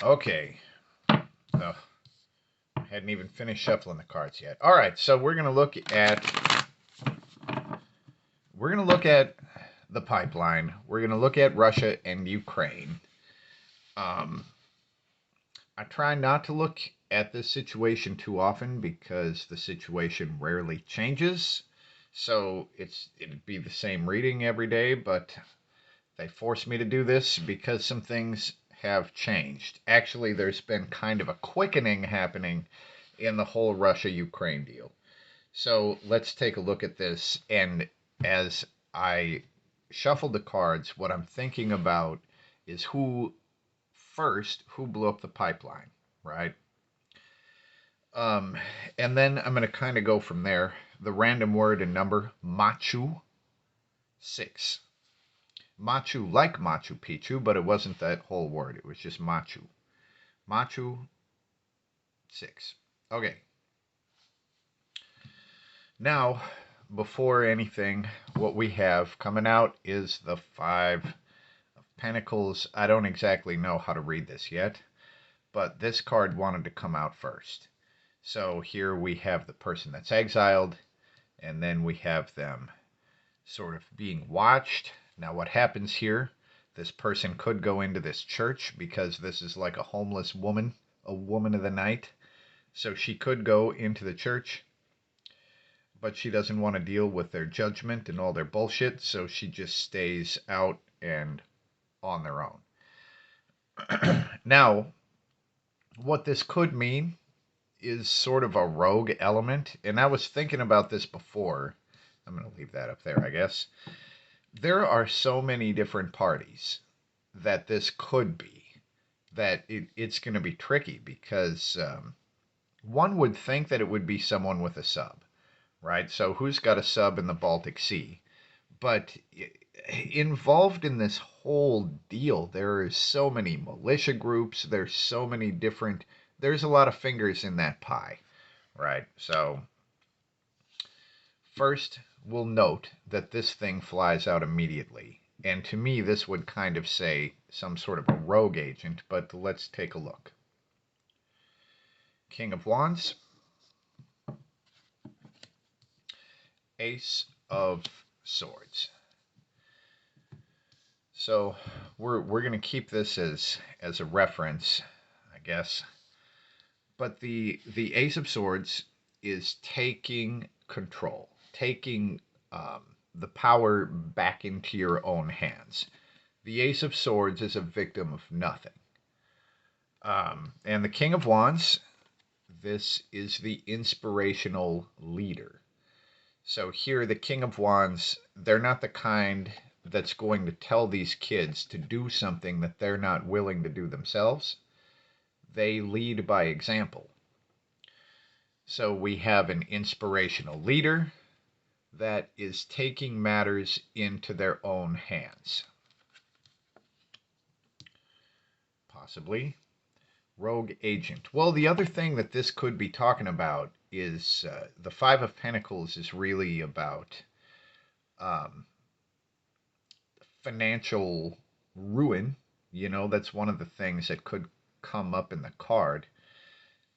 Okay. Oh, I hadn't even finished shuffling the cards yet. All right, so we're gonna look at the pipeline. We're gonna look at Russia and Ukraine. Um, I try not to look at this situation too often because the situation rarely changes. So it'd be the same reading every day, but they force me to do this because some things have changed. Actually, there's been kind of a quickening happening in the whole Russia Ukraine deal. So let's take a look at this. And as I shuffled the cards, what I'm thinking about is who blew up the pipeline, right? Um, and then I'm going to kind of go from there. The random word and number, Machu 6. Machu like Machu Picchu, but it wasn't that whole word. It was just Machu. Machu 6. Okay. Now, before anything, what we have coming out is the Five of Pentacles. I don't exactly know how to read this yet, but this card wanted to come out first. So here we have the person that's exiled, and then we have them sort of being watched. Now, what happens here? This person could go into this church because this is like a homeless woman, a woman of the night. So she could go into the church, but she doesn't want to deal with their judgment and all their bullshit, so she just stays out and on their own. Now, what this could mean is sort of a rogue element, and I was thinking about this before. I'm going to leave that up there, I guess. There are so many different parties that this could be that it's going to be tricky because one would think that it would be someone with a sub, right? So who's got a sub in the Baltic Sea? But involved in this whole deal, there is so many militia groups. There's a lot of fingers in that pie, right? So first, we'll note that this thing flies out immediately. And to me, this would kind of say some sort of a rogue agent, but let's take a look. King of Wands, Ace of Swords. So we're going to keep this as a reference, I guess. But the Ace of Swords is taking control, taking the power back into your own hands. The Ace of Swords is a victim of nothing. And the King of Wands, this is the inspirational leader. So here, the King of Wands, they're not the kind that's going to tell these kids to do something that they're not willing to do themselves. They lead by example. So we have an inspirational leader that is taking matters into their own hands. Possibly. Rogue agent. Well, the other thing that this could be talking about is the Five of Pentacles is really about um, financial ruin. That's one of the things that could come up in the card.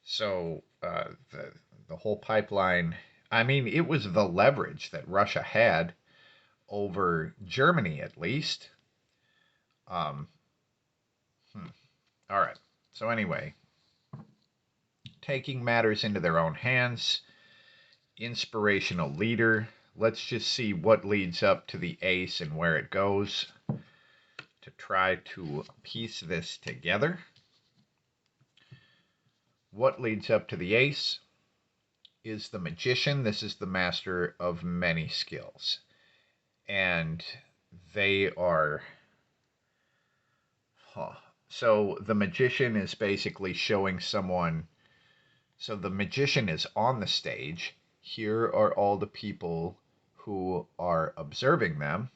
So the whole pipeline. I mean, it was the leverage that Russia had over Germany, at least. Um, All right. So anyway, taking matters into their own hands, inspirational leader. Let's just see what leads up to the ace and where it goes to try to piece this together. What leads up to the ace is the magician. This is the master of many skills. And they are... So the magician is basically showing someone... So the magician is on the stage. Here are all the people who are observing them.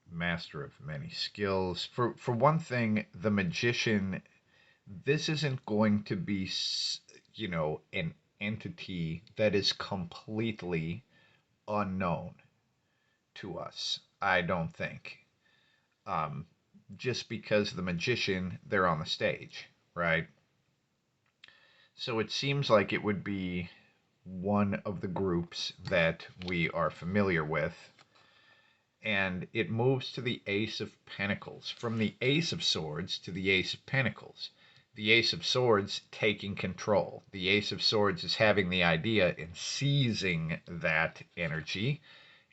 Master of many skills. For one thing, the magician, this isn't going to be, an entity that is completely unknown to us. I don't think. just because the magician, they're on the stage, right? So it seems like it would be one of the groups that we are familiar with. And it moves to the Ace of Pentacles. From the Ace of Swords to the Ace of Pentacles. The Ace of Swords taking control. The Ace of Swords is having the idea and seizing that energy.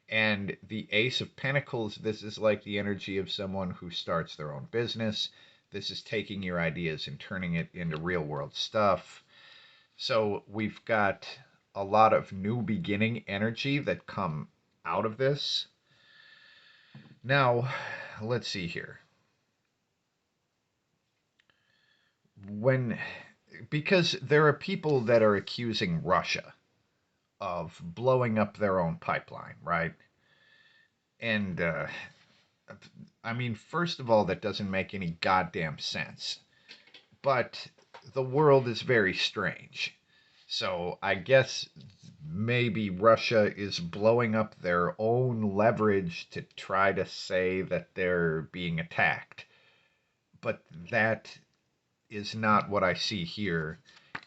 And the Ace of Pentacles, this is like the energy of someone who starts their own business. This is taking your ideas and turning it into real world stuff. So we've got a lot of new beginning energy that come out of this. Now, let's see here. Because there are people that are accusing Russia of blowing up their own pipeline, right? And, I mean, first of all, that doesn't make any goddamn sense. But the world is very strange. So I guess maybe Russia is blowing up their own leverage to try to say that they're being attacked. But that is not what I see here.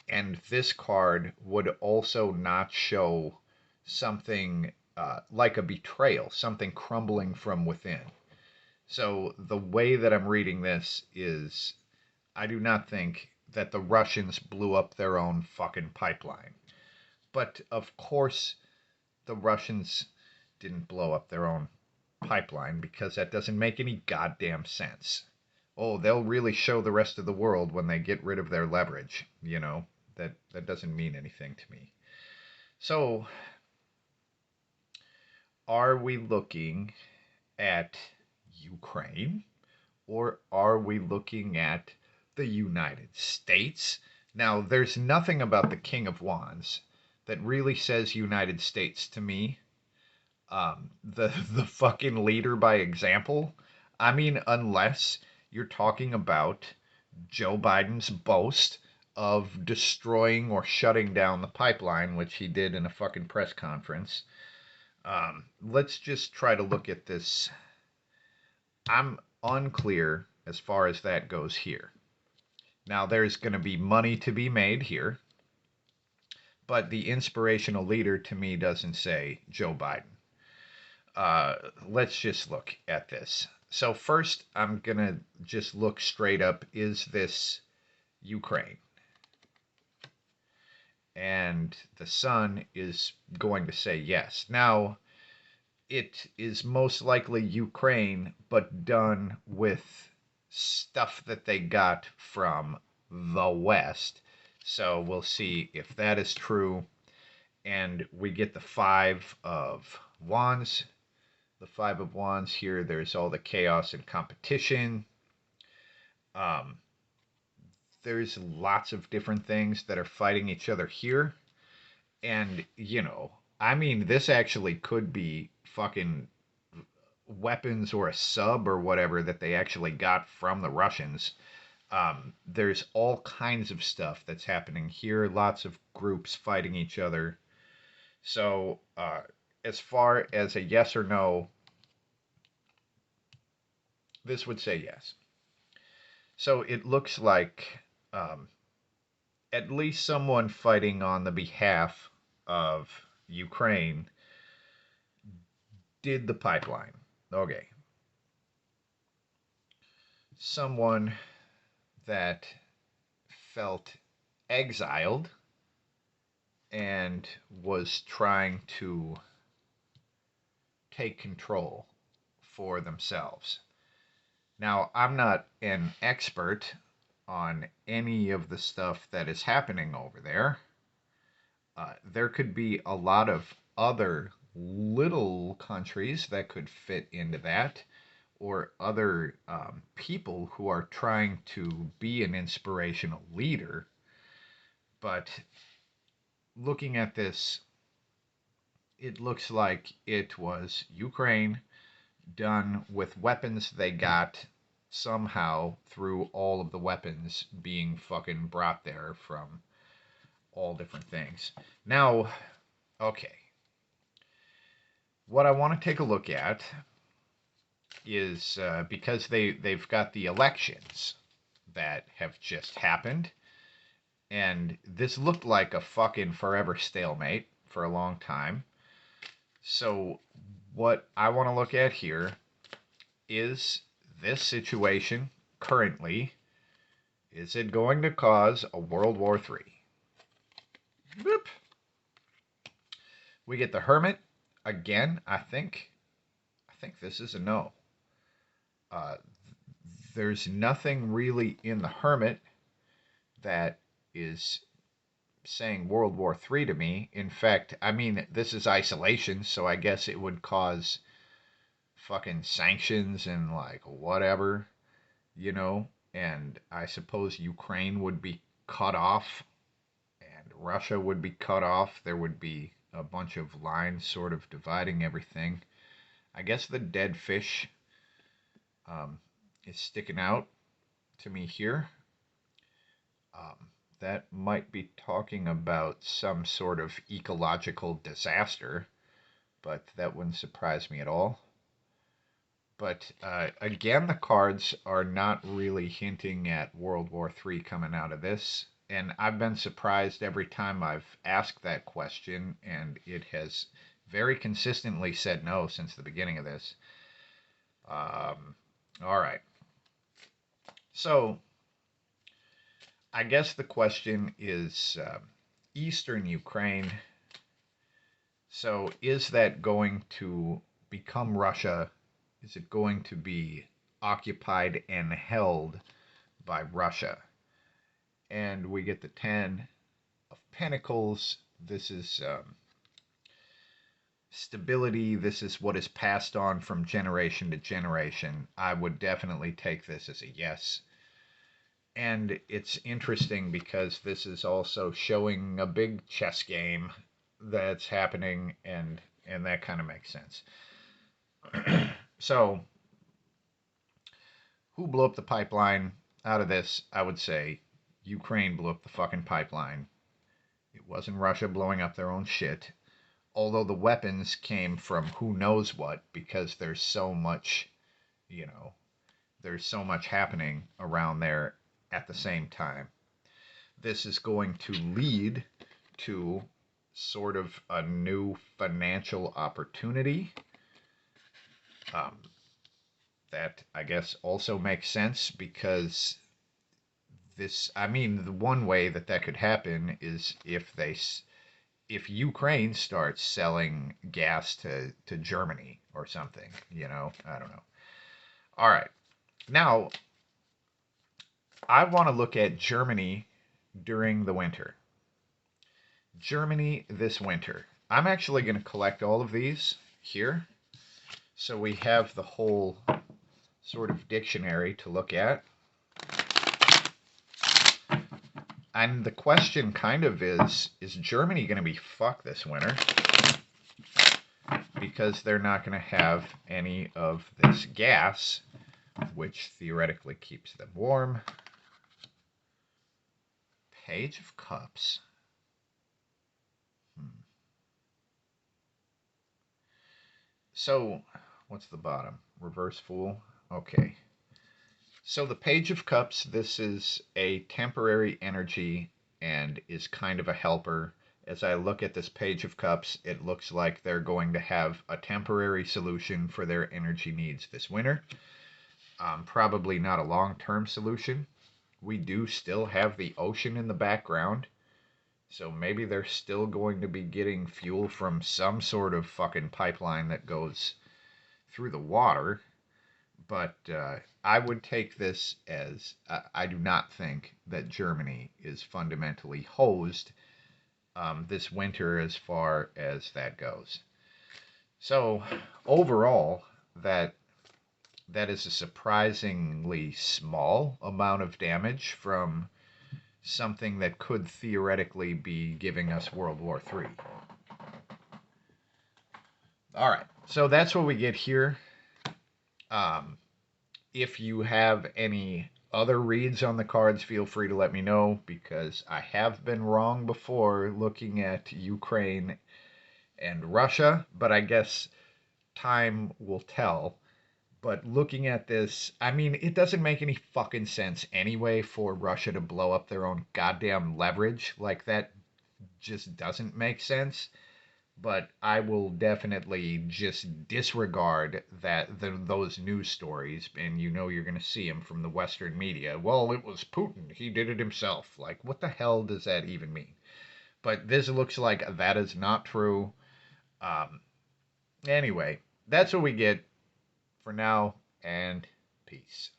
And this card would also not show something like a betrayal, something crumbling from within. So the way that I'm reading this is I do not think that the Russians blew up their own fucking pipeline. But of course, the Russians didn't blow up their own pipeline because that doesn't make any goddamn sense. Oh, they'll really show the rest of the world when they get rid of their leverage. You know, that doesn't mean anything to me. So, are we looking at Ukraine or are we looking at the United States? Now, there's nothing about the King of Wands that really says United States to me. The fucking leader by example. I mean, unless you're talking about Joe Biden's boast of destroying or shutting down the pipeline, which he did in a fucking press conference. Let's just try to look at this. I'm unclear as far as that goes here. Now, there's going to be money to be made here, but the inspirational leader to me doesn't say Joe Biden. Let's just look at this. So first, I'm going to just look straight up. Is this Ukraine? And the sun is going to say yes. Now, it is most likely Ukraine, but done with stuff that they got from the West. So we'll see if that is true. And we get the Five of Wands. The Five of Wands here, there's all the chaos and competition. There's lots of different things that are fighting each other here. And, you know, I mean, this actually could be fucking weapons or a sub or whatever that they actually got from the Russians. There's all kinds of stuff that's happening here. Lots of groups fighting each other. So, as far as a yes or no, this would say yes. So it looks like at least someone fighting on the behalf of Ukraine did the pipeline. Okay. Someone that felt exiled and was trying to take control for themselves. Now, I'm not an expert on any of the stuff that is happening over there. There could be a lot of other little countries that could fit into that, or other people who are trying to be an inspirational leader. But looking at this, it looks like it was Ukraine done with weapons they got somehow through all of the weapons being fucking brought there from all different things. Now, okay. What I want to take a look at is because they've got the elections that have just happened, and this looked like a fucking forever stalemate for a long time. So what I want to look at here is this situation currently, is it going to cause a World War III? Boop. We get the Hermit again. I think this is a no. Uh, there's nothing really in the Hermit that is saying World War III to me. In fact, I mean, this is isolation, so I guess it would cause fucking sanctions and like whatever, you know, and I suppose Ukraine would be cut off and Russia would be cut off. There would be a bunch of lines sort of dividing everything. I guess the dead fish is sticking out to me here. That might be talking about some sort of ecological disaster, but that wouldn't surprise me at all. But again, the cards are not really hinting at World War III coming out of this. And I've been surprised every time I've asked that question, and it has very consistently said no since the beginning of this. All right. So I guess the question is Eastern Ukraine. So is that going to become Russia? Is it going to be occupied and held by Russia? And we get the 10 of Pentacles. This is stability. This is what is passed on from generation to generation. I would definitely take this as a yes. And it's interesting because this is also showing a big chess game that's happening, and that kind of makes sense. So, who blew up the pipeline out of this? I would say Ukraine blew up the fucking pipeline. It wasn't Russia blowing up their own shit. Although the weapons came from who knows what, because there's so much, you know, there's so much happening around there at the same time. This is going to lead to sort of a new financial opportunity. That I guess also makes sense because this, I mean, the one way that that could happen is if Ukraine starts selling gas to Germany or something, you know, I don't know. All right. Now, I want to look at Germany during the winter. Germany this winter. I'm actually going to collect all of these here. So we have the whole sort of dictionary to look at. And the question kind of is Germany going to be fucked this winter? Because they're not going to have any of this gas, which theoretically keeps them warm. Page of Cups. So, what's the bottom? Reverse Fool? Okay. So the Page of Cups, this is a temporary energy and is kind of a helper. As I look at this Page of Cups, it looks like they're going to have a temporary solution for their energy needs this winter. Probably not a long-term solution. We do still have the ocean in the background, so maybe they're still going to be getting fuel from some sort of fucking pipeline that goes through the water. But I would take this as I do not think that Germany is fundamentally hosed this winter as far as that goes. So overall, that is a surprisingly small amount of damage from something that could theoretically be giving us World War III. All right, so that's what we get here. If you have any other reads on the cards, feel free to let me know, because I have been wrong before looking at Ukraine and Russia, but I guess time will tell. But looking at this, I mean, it doesn't make any fucking sense anyway for Russia to blow up their own goddamn leverage. Like, that just doesn't make sense. But I will definitely just disregard those news stories, and you know you're going to see them from the Western media. Well, it was Putin. He did it himself. Like, what the hell does that even mean? But this looks like that is not true. Um, anyway, that's what we get for now, and peace.